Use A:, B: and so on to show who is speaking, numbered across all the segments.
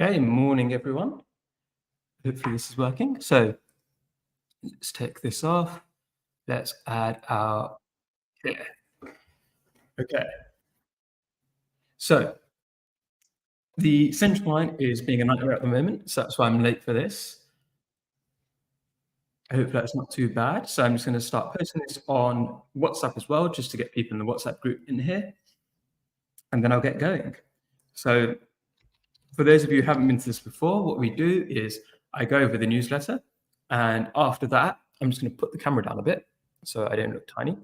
A: Okay, morning everyone. Hopefully this is working. So let's take this off. Let's add our here. Okay. So the central line is being a nightmare at the moment, so that's why I'm late for this. I hope that's not too bad. So I'm just going to start posting this on WhatsApp as well, just to get people in the WhatsApp group in here, and then I'll get going. So for those of you who haven't been to this before, what we do is I go over the newsletter, and after that, I'm just going to put the camera down a bit so I don't look tiny.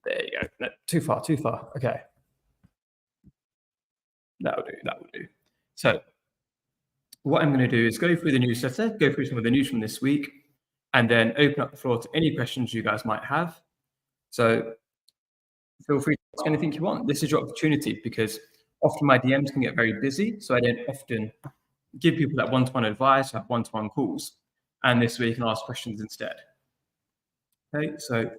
A: There you go. No, too far. Okay. That'll do. So what I'm going to do is go through the newsletter, go through some of the news from this week, and then open up the floor to any questions you guys might have. So feel free to ask anything you want. This is your opportunity because often my DMs can get very busy, so I don't often give people that one-to-one advice, have one-to-one calls, and this way you can ask questions instead. Okay, so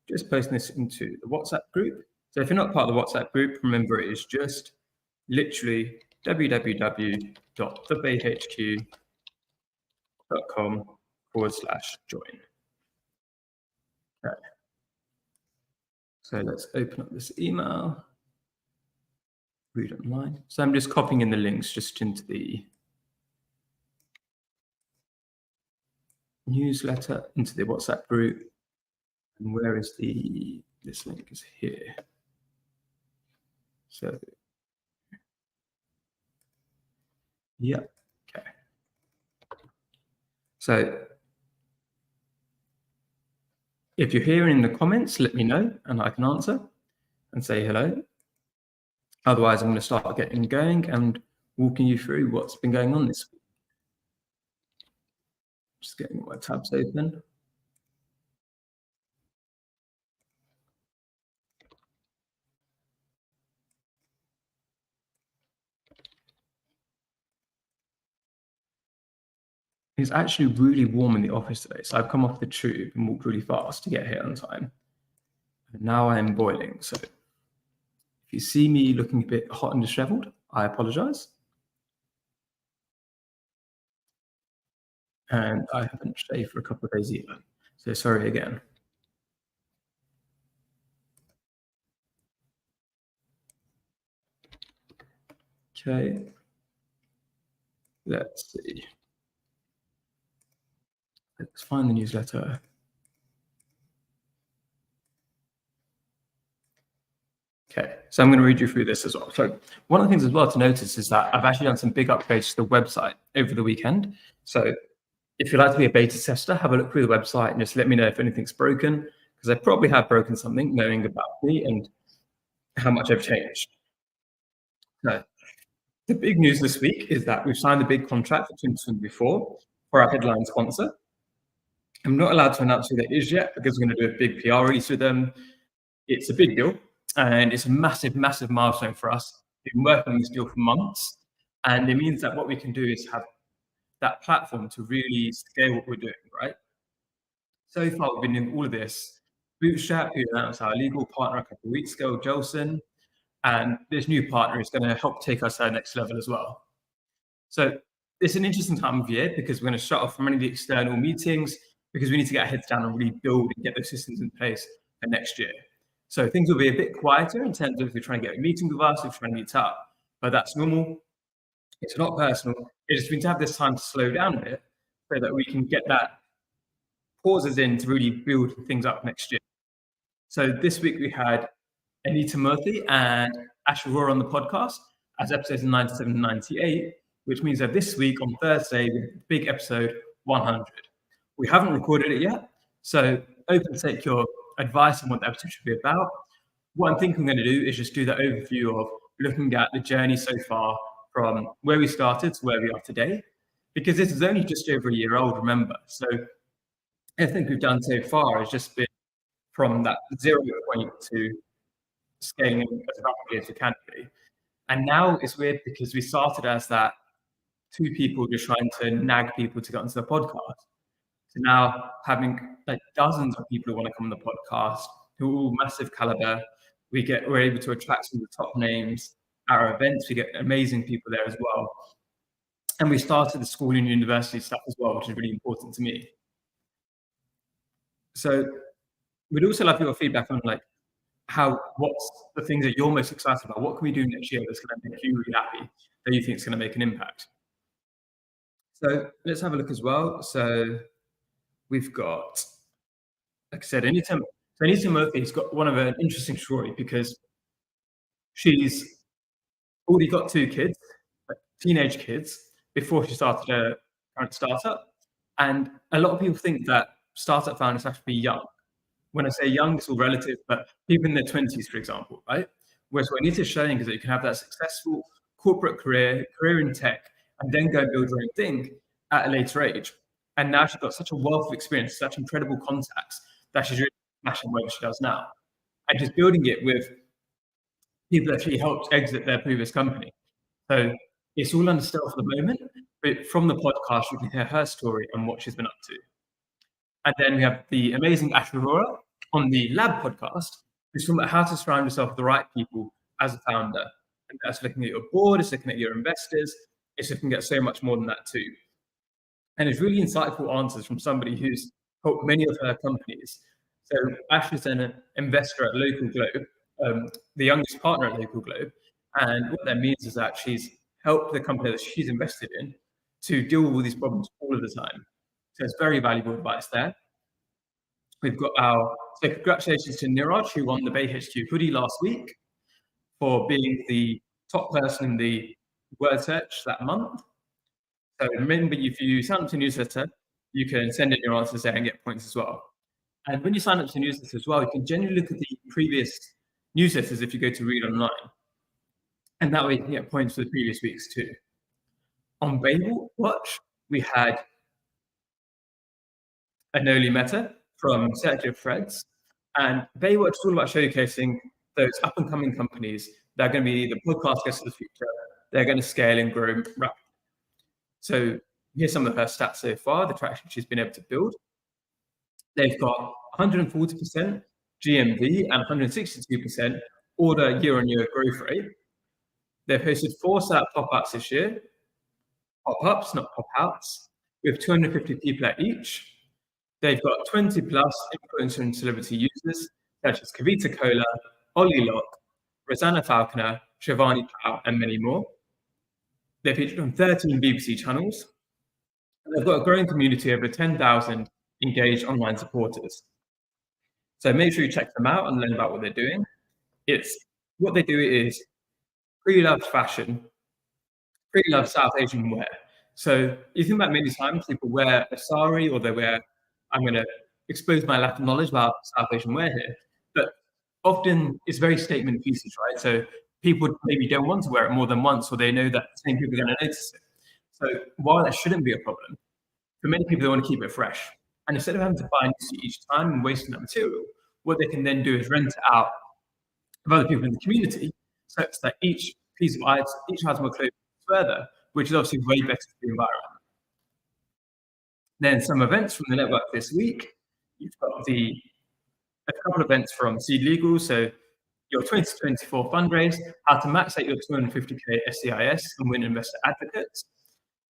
A: just posting this into the WhatsApp group. So if you're not part of the WhatsApp group, remember it is just literally www.thebayhq.com/join. Okay. So let's open up this email. Read online. So I'm just copying in the links just into the newsletter, into the WhatsApp group. And where is this link is here. So yeah, okay. So if you're here in the comments, let me know and I can answer and say hello. Otherwise, I'm going to start getting going and walking you through what's been going on this week. Just getting my tabs open. It's actually really warm in the office today, so I've come off the tube and walked really fast to get here on time. And now I am boiling, so if you see me looking a bit hot and disheveled, I apologize. And I haven't shaved for a couple of days either, so sorry again. Okay, let's see. Let's find the newsletter. Okay, so I'm going to read you through this as well. So one of the things as well to notice is that I've actually done some big upgrades to the website over the weekend. So if you'd like to be a beta tester, have a look through the website and just let me know if anything's broken, because I probably have broken something knowing about me and how much I've changed. So the big news this week is that we've signed a big contract for 2024 for our headline sponsor. I'm not allowed to announce who that is yet because we're going to do a big PR release with them. It's a big deal and it's a massive, massive milestone for us. We've been working on this deal for months, and it means that what we can do is have that platform to really scale what we're doing, right? So far, we've been doing all of this. Bootstrap, who announced our legal partner a couple of weeks ago, Jelson, and this new partner is going to help take us to our next level as well. So it's an interesting time of year because we're going to shut off from any of the external meetings because we need to get our heads down and really build and get those systems in place for next year. So things will be a bit quieter in terms of if you're trying to get a meeting with us, if you're trying to meet up, but that's normal. It's not personal. It just means to have this time to slow down a bit so that we can get that pauses in to really build things up next year. So this week we had Anita Murthy and Ash Aurora on the podcast as episodes 97 and 98, which means that this week on Thursday, we have a big episode 100. We haven't recorded it yet, so open to take your advice on what the episode should be about. What I'm thinking I'm going to do is just do that overview of looking at the journey so far from where we started to where we are today, because this is only just over a year old, remember. So everything we've done so far has just been from that 0 point to scaling as rapidly as we can be. And now it's weird because we started as that two people just trying to nag people to get onto the podcast. So now having like dozens of people who want to come on the podcast, who are all massive caliber. We're able to attract some of the top names. Our events, we get amazing people there as well. And we started the school and university stuff as well, which is really important to me. So we'd also love your feedback on like what's the things that you're most excited about? What can we do next year that's going to make you really happy, that you think is going to make an impact? So let's have a look as well. So we've got, like I said, Anita Murphy's got one of an interesting story because she's already got 2 kids, like teenage kids, before she started her current startup. And a lot of people think that startup founders have to be young. When I say young, it's all relative, but people in their 20s, for example, right? Whereas what Anita's showing is that you can have that successful corporate career in tech, and then go and build your own thing at a later age. And now she's got such a wealth of experience, such incredible contacts that she's really smashing what she does now. And she's building it with people that she helped exit their previous company. So it's all under stealth for the moment, but from the podcast, you can hear her story and what she's been up to. And then we have the amazing Ash Aurora on the Lab podcast, who's talking about how to surround yourself with the right people as a founder. And that's looking at your board, it's looking at your investors, it's looking at so much more than that too. And it's really insightful answers from somebody who's helped many of her companies. So Ash is an investor at Local Globe, the youngest partner at Local Globe. And what that means is that she's helped the company that she's invested in to deal with all these problems all of the time. So it's very valuable advice there. We've got so congratulations to Niraj, who won the Bay HQ hoodie last week for being the top person in the word search that month. So remember, if you sign up to a newsletter, you can send in your answers there and get points as well. And when you sign up to a newsletter as well, you can generally look at the previous newsletters if you go to read online. And that way you can get points for the previous weeks too. On Baywatch, we had Anoli Mehta from Circular Threads. And Baywatch is all about showcasing those up-and-coming companies that are going to be the podcast guests of the future. They're going to scale and grow rapidly. So here's some of her stats so far, the traction she's been able to build. They've got 140% GMV and 162% order year-on-year growth rate. They've hosted 4 startup pop-ups this year. Pop-ups, not pop-outs, with 250 people at each. They've got 20 plus influencer and celebrity users, such as Kavita Kola, Ollie Locke, Rosanna Falconer, Shivani Pao, and many more. They're featured on 13 BBC channels. And they've got a growing community of over 10,000 engaged online supporters. So make sure you check them out and learn about what they're doing. What they do is pre-loved fashion, pre-loved South Asian wear. So you think about many times people wear a sari or they wear, I'm going to expose my lack of knowledge about South Asian wear here, but often it's very statement pieces, right? So people maybe don't want to wear it more than once, or they know that the same people are going to notice it. So while that shouldn't be a problem, for many people, they want to keep it fresh. And instead of having to buy new each time and wasting that material, what they can then do is rent it out of other people in the community, such that each item of clothing further, which is obviously way better for the environment. Then some events from the network this week. You've got a couple of events from Seed Legal. So your 2024 fundraise, how to max out your 250K SCIS and win investor advocates.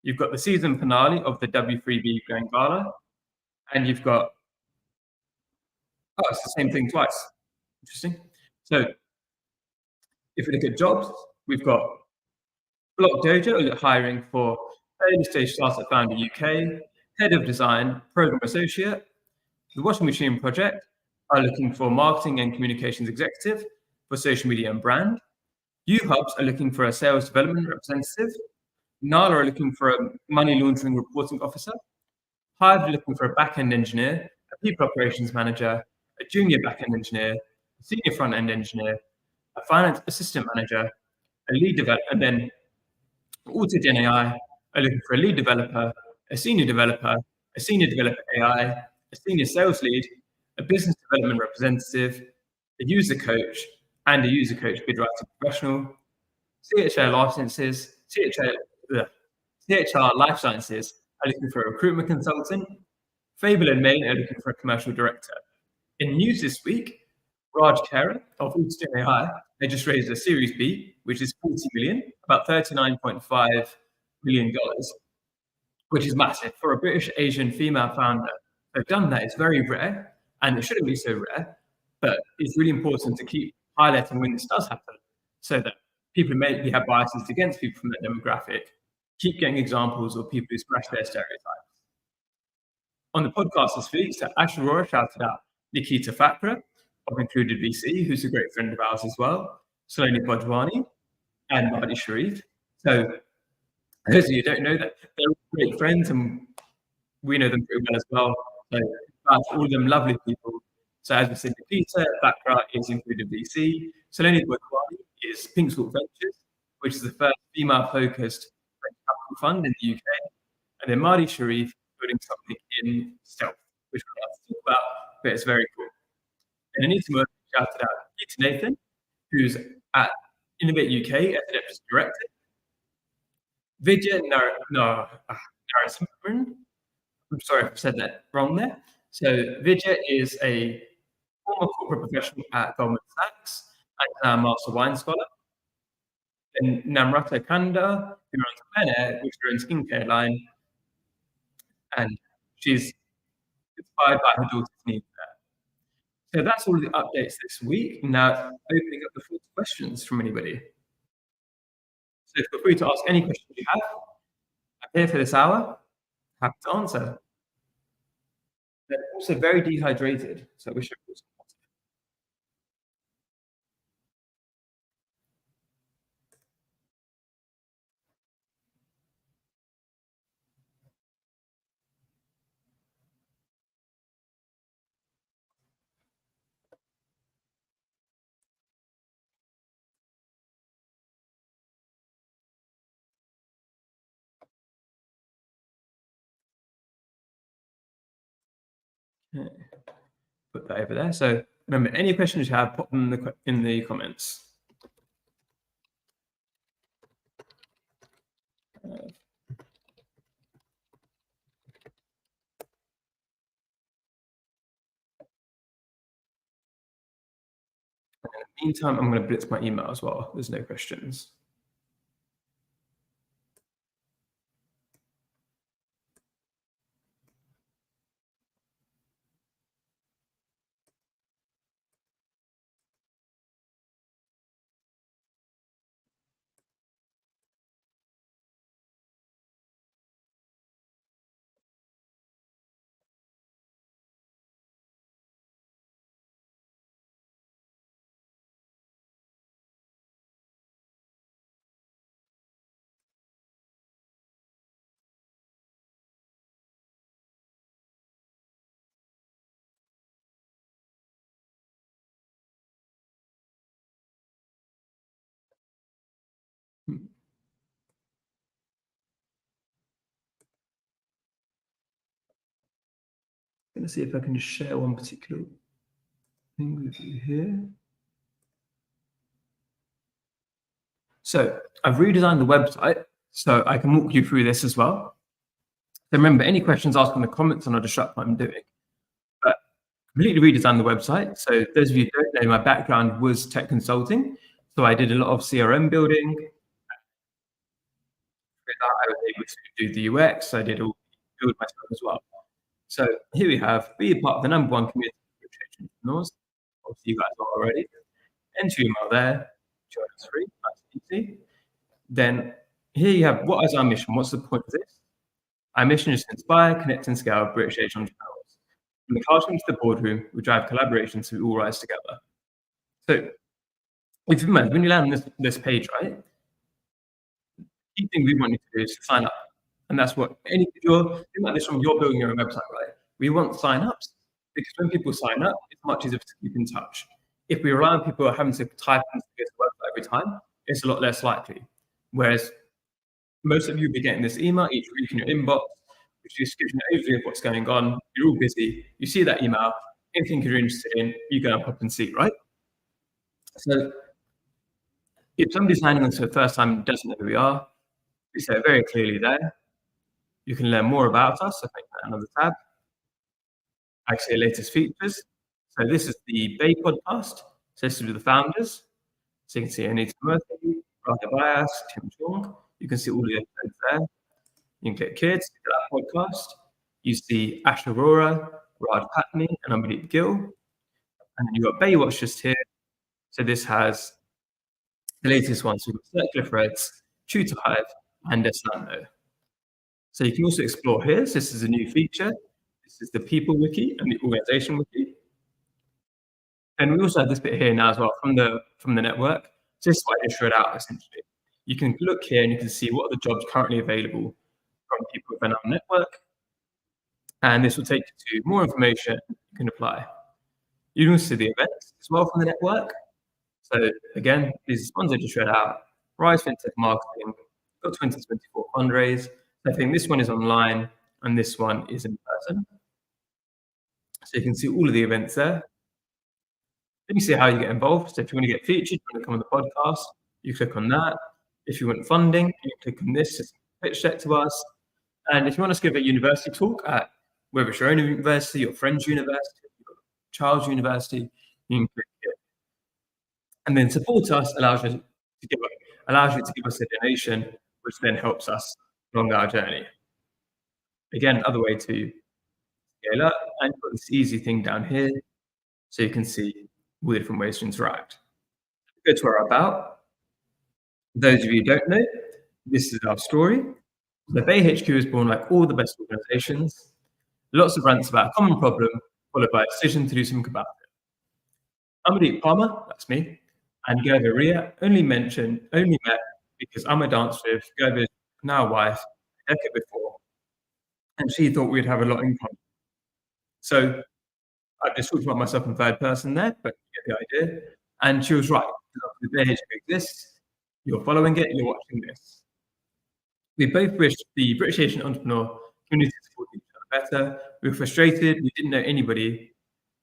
A: You've got the season finale of the W3B Grand Gala. And you've got, it's the same thing twice. Interesting. So if we look at jobs, we've got Block Dojo hiring for early stage startup founder UK, head of design, program associate. The Washing Machine Project are looking for marketing and communications executive for social media and brand. UHubs are looking for a sales development representative. Nala are looking for a money laundering reporting officer. Hive are looking for a back-end engineer, a people operations manager, a junior back-end engineer, a senior front-end engineer, a finance assistant manager, a lead developer, and then AutoGen AI are looking for a lead developer, a senior developer AI, a senior sales lead, a business development representative, a user coach, and a user coach bid writing professional. CHR Life Sciences are looking for a recruitment consultant. Fable and Main are looking for a commercial director. In news this week, Raj Khera of AutoGen AI, they just raised a Series B, which is 40 million, about 39.5 million, which is massive. For a British Asian female founder to have done that is very rare, and it shouldn't be so rare, but it's really important to keep highlighting when this does happen so that people who maybe have biases against people from that demographic keep getting examples of people who smash their stereotypes. On the podcast this week, so Ash Aurora shouted out Nikita Thakra of Included VC, who's a great friend of ours as well, Saloni Bhojwani, and Mahdi Sharif. So those of you who don't know that, they're all great friends, and we know them pretty well as well. So that's all of them lovely people. So as we said, Nikita Thakra is Included VC. Saloni Bhojwani is Pink Salt Ventures, which is the first female-focused venture capital fund in the UK. And then Mahdi Sharif building something in stealth, which we're about to talk about, but it's very cool. And Anita Murphy shouted out Peter Nathan, who's at Innovate UK as the Deputy Director. Vijay Narasimhan, I'm sorry if I said that wrong there. So Vijay is a former corporate professional at Goldman Sachs and now a Master Wine Scholar. And Namrata Kanda, who runs Planet, which is her own skincare line, and she's inspired by her daughter's needs there. So that's all of the updates this week. Now, opening up the floor to questions from anybody. So feel free to ask any questions you have. I'm here for this hour. Happy to answer. They're also very dehydrated, so I wish I could. Okay. Put that over there. So remember, any questions you have, pop them in the comments. In the meantime, I'm going to blitz my email as well. There's no questions. I'm going to see if I can just share one particular thing with you here. So I've redesigned the website so I can walk you through this as well. So remember, any questions, ask in the comments and I'll disrupt what I'm doing. But completely redesigned the website. So those of you who don't know, my background was tech consulting. So I did a lot of CRM building. With that, I was able to do the UX. I did all build myself as well. So here we have, be a part of the #1 community for British entrepreneurs. Obviously, you guys are already. Enter your email there, join us free, nice and easy. Then here you have, what is our mission? What's the point of this? Our mission is to inspire, connect, and scale British Asian entrepreneurs. From the classroom to the boardroom, we drive collaboration so we all rise together. So if you remember, when you land on this page, right, the key thing we want you to do is to sign up. And that's what think about this from you're building your own website, right? We want sign-ups because when people sign up, it's much easier to keep in touch. If we rely on people having to type into the website every time, it's a lot less likely. Whereas most of you will be getting this email each week in your inbox, which just gives you an overview of what's going on. You're all busy. You see that email, anything you're interested in, you go and pop and see, right? So if somebody's signing on for the first time and doesn't know who we are, we say very clearly there. You can learn more about us. I think another tab. Actually, latest features. So this is the Bay podcast. So this is with the founders. So you can see Anita Murphy, Raja Bias, Tim Chung. You can see all the episodes there. You can click kids, look at that podcast. You see Ash Aurora, Raj Patni, and Amardeep Gill. And then you've got Baywatch just here. So this has the latest ones. So we've got Circular Threads, True to Hive, and Desando. So you can also explore here. So this is a new feature. This is the People Wiki and the Organization Wiki. And we also have this bit here now as well from the network. So this is what I just read out essentially. You can look here and you can see what are the jobs currently available from people within our network. And this will take you to more information you can apply. You can also see the events as well from the network. So again, these ones I just read out. Rise FinTech Marketing, got 2024 fundraise. I think this one is online and this one is in person. So you can see all of the events there. Let me see how you get involved. So if you want to get featured, you want to come on the podcast, you click on that. If you want funding, you click on this, just pitch deck to us. And if you want us to give a university talk at whether it's your own university, your friend's university, your child's university, you can click here. And then support us allows you to give us a donation, which then helps us along our journey. Again, another way to scale up, and you've got this easy thing down here, so you can see all the different ways to interact. Go to our about. Those of you who don't know, this is our story. The Bay HQ is born like all the best organizations. Lots of rants about a common problem, followed by a decision to do something about it. Amardeep Palmer, that's me, and Gerva Ria only met because I'm a dance with Gerva's now wife a decade before, and she thought we'd have a lot in common. So I just talked about myself in third person there, but you get the idea. And she was right. The Bay HQ exists, you're following it, you're watching this. We both wished the British Asian entrepreneur community to support each other better. We were frustrated, we didn't know anybody,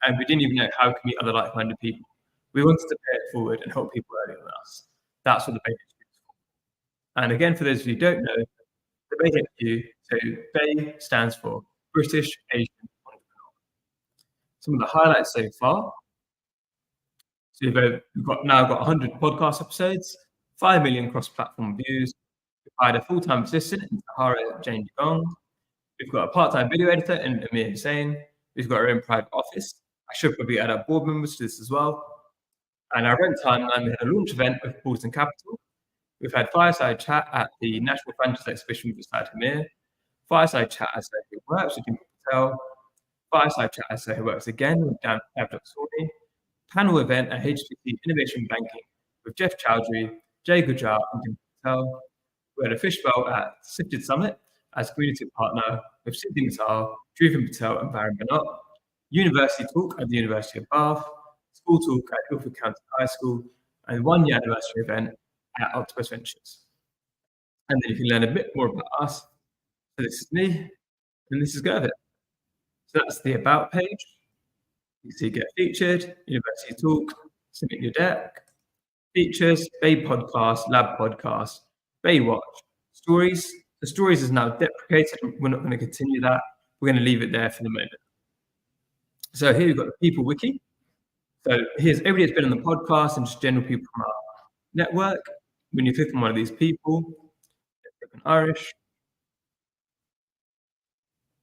A: and we didn't even know how to meet other like-minded people. We wanted to pay it forward and help people earlier than us. That's what the Bay HQ is for. And again, for those of you who don't know, the Bay HQ, so Bay stands for British Asian Entrepreneur. Some of the highlights so far. So we've now got 100 podcast episodes, 5 million cross-platform views. We've hired a full-time assistant in Sahara Jane Dugong. We've got a part-time video editor in Amir Hussain. We've got our own private office. I should probably add our board members to this as well. And our event timeline, we had a launch event with Balton Capital. We've had fireside chat at the National Franchise Exhibition with Saad Hamir. Fireside chat as Soho Works with Jim Patel. Fireside chat as Soho Works again with Dan Abdul-Sawni. Panel event at HPC Innovation Banking with Jeff Chowdhury, Jay Gujar, and Jim Patel. We had a fishbowl at Sifted Summit as community partner with Siddhi Mittal, Dhruvan Patel, and Varun Banot. University talk at the University of Bath. School talk at Ilford County High School, and 1 year anniversary event at Octopus Ventures. And then you can learn a bit more about us. So this is me, and this is Gervit. So that's the About page. You see Get Featured, University Talk, Submit Your Deck, Features, Bay Podcast, Lab Podcast, Baywatch, Stories. The Stories is now deprecated. We're not going to continue that. We're going to leave it there for the moment. So here we've got the People Wiki. So here's everybody that's been on the podcast and just general people from our network. When you click on one of these people, click on Irish,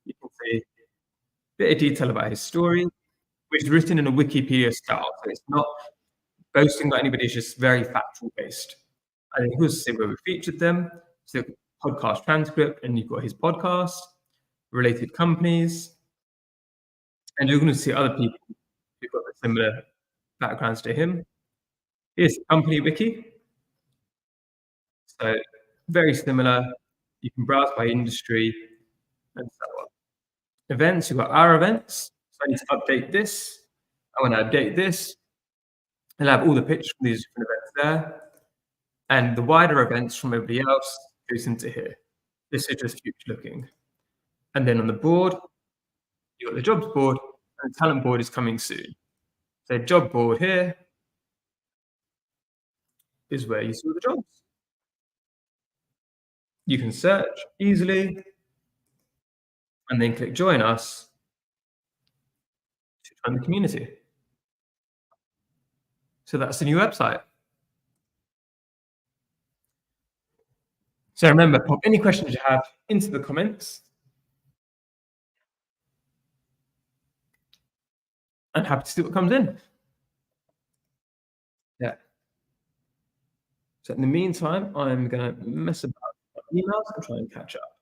A: you can see a bit of detail about his story, which is written in a Wikipedia style. So it's not boasting about anybody, it's just very factual based. And then here's where we featured them. So podcast transcript, and you've got his podcast, related companies, and you're going to see other people who've got similar backgrounds to him. Here's the company wiki. So very similar. You can browse by industry and so on. Events, you've got our events. So I need to update this. I want to update this. I'll have all the pictures from these different events there. And the wider events from everybody else goes into here. This is just future looking. And then on the board, you've got the jobs board, and the talent board is coming soon. So job board here is where you see the jobs. You can search easily and then click join us to join the community. So that's the new website. So remember, pop any questions you have into the comments. I'm happy to see what comes in. Yeah. So in the meantime, I'm gonna mess about with emails and try and catch up.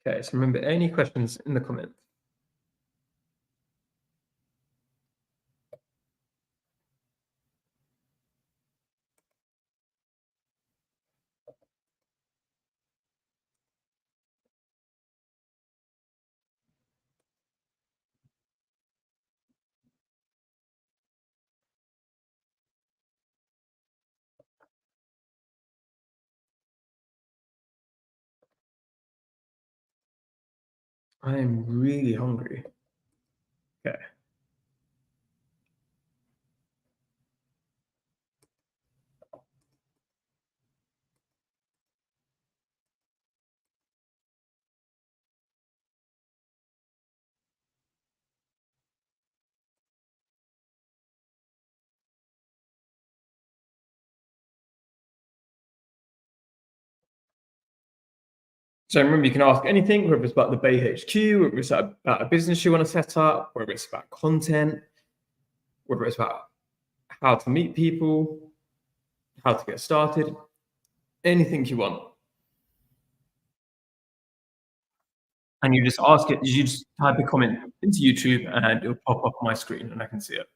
A: Okay, so remember, any questions in the comments. I am really hungry. Okay. So remember, you can ask anything, whether it's about the Bay HQ, whether it's about a business you want to set up, whether it's about content, whether it's about how to meet people, how to get started, anything you want. And you just ask it, you just type a comment into YouTube and it'll pop up on my screen and I can see it.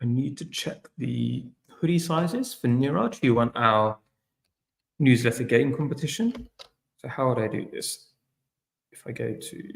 A: I need to check the hoodie sizes for Niraj. You want our newsletter game competition. So how would I do this? If I go to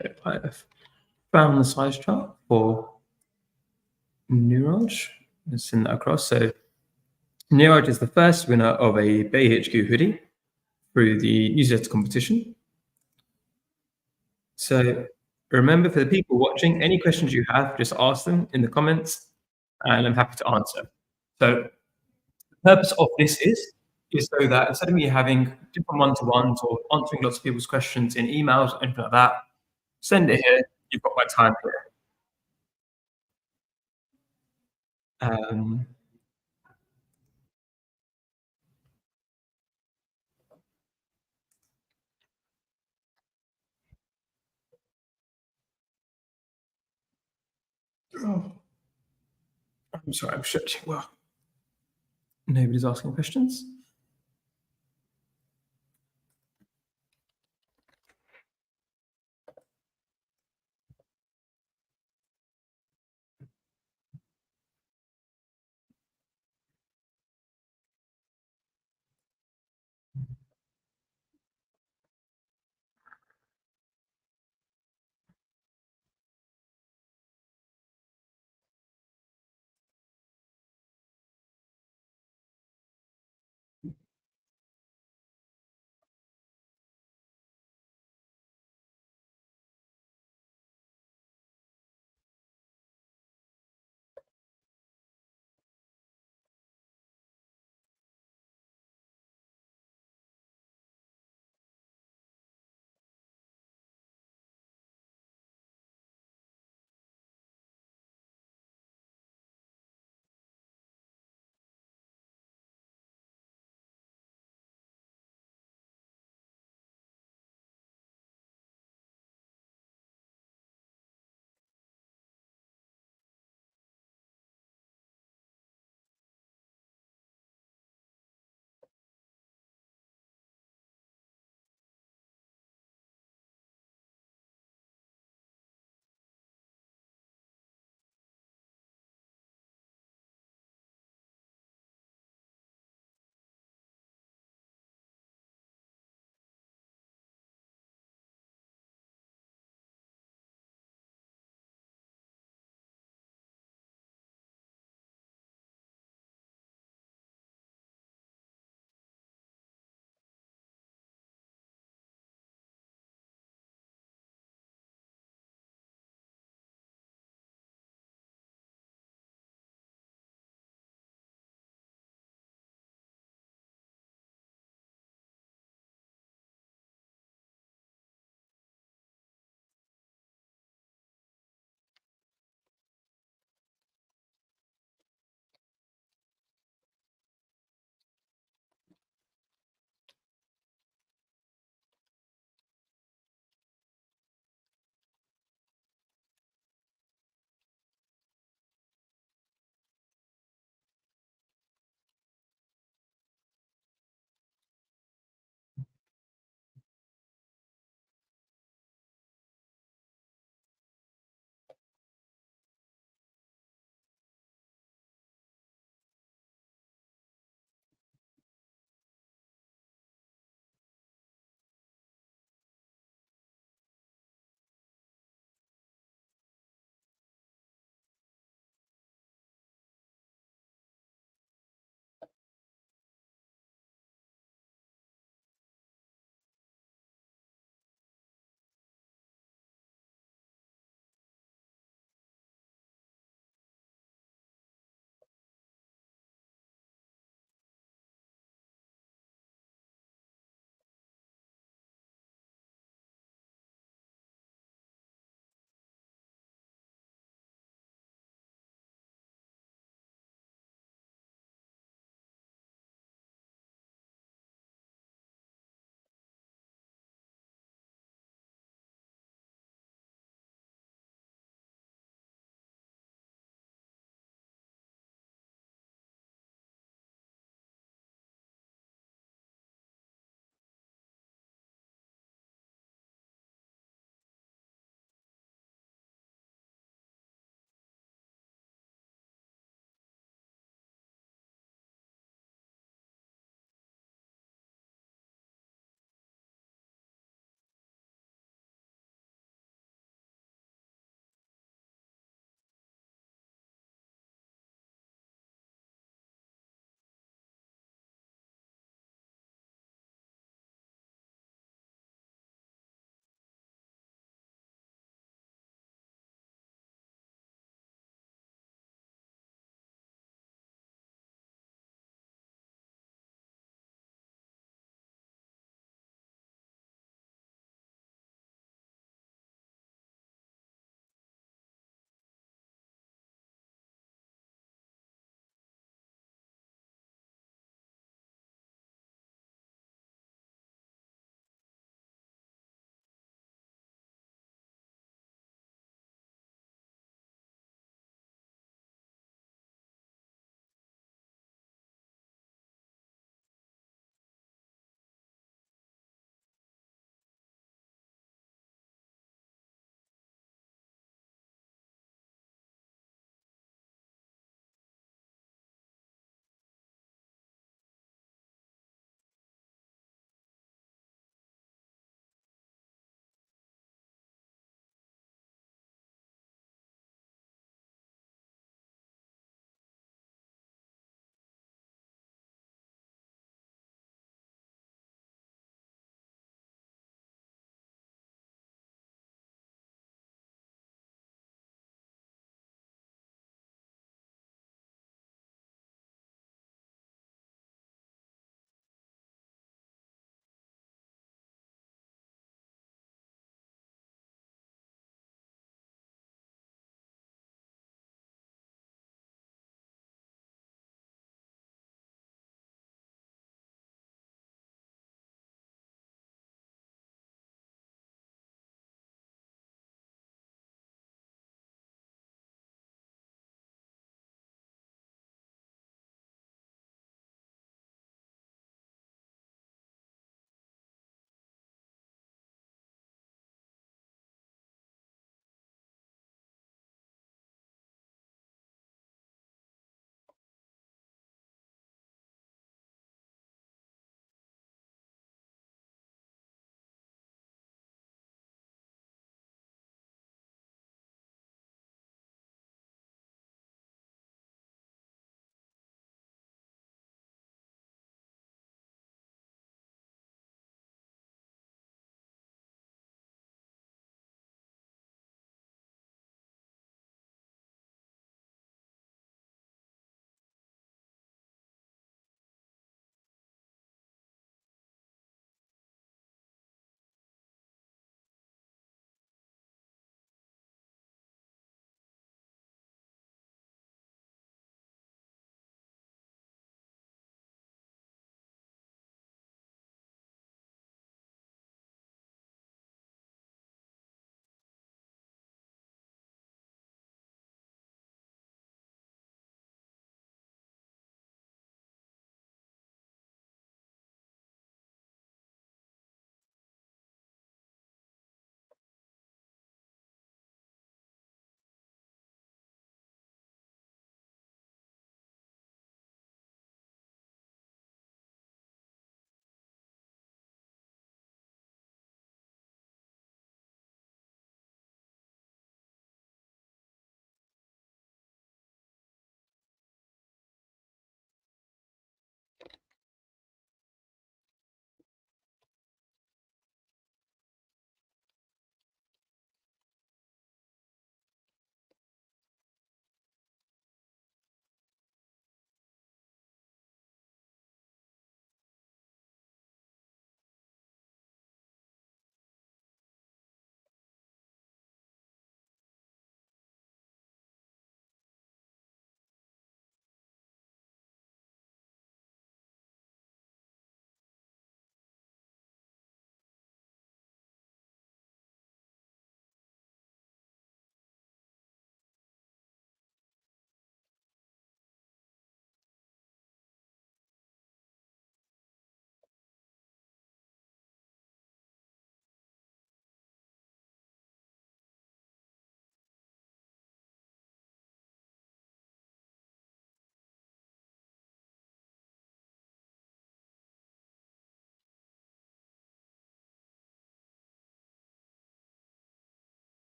A: Okay, I have found the size chart for Niraj. Let's send that across. So Niraj is the first winner of a Bay HQ hoodie through the newsletter competition. So remember, for the people watching, any questions you have, just ask them in the comments, and I'm happy to answer. So the purpose of this is so that instead of me having different one-to-ones or answering lots of people's questions in emails or anything like that, send it here. You've got my time here. Um, oh, I'm sorry, I'm stretching. Well, nobody's asking questions.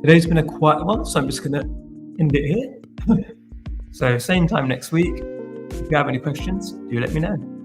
A: Today's been a quiet one, so I'm just going to end it here. So same time next week. If you have any questions, do let me know.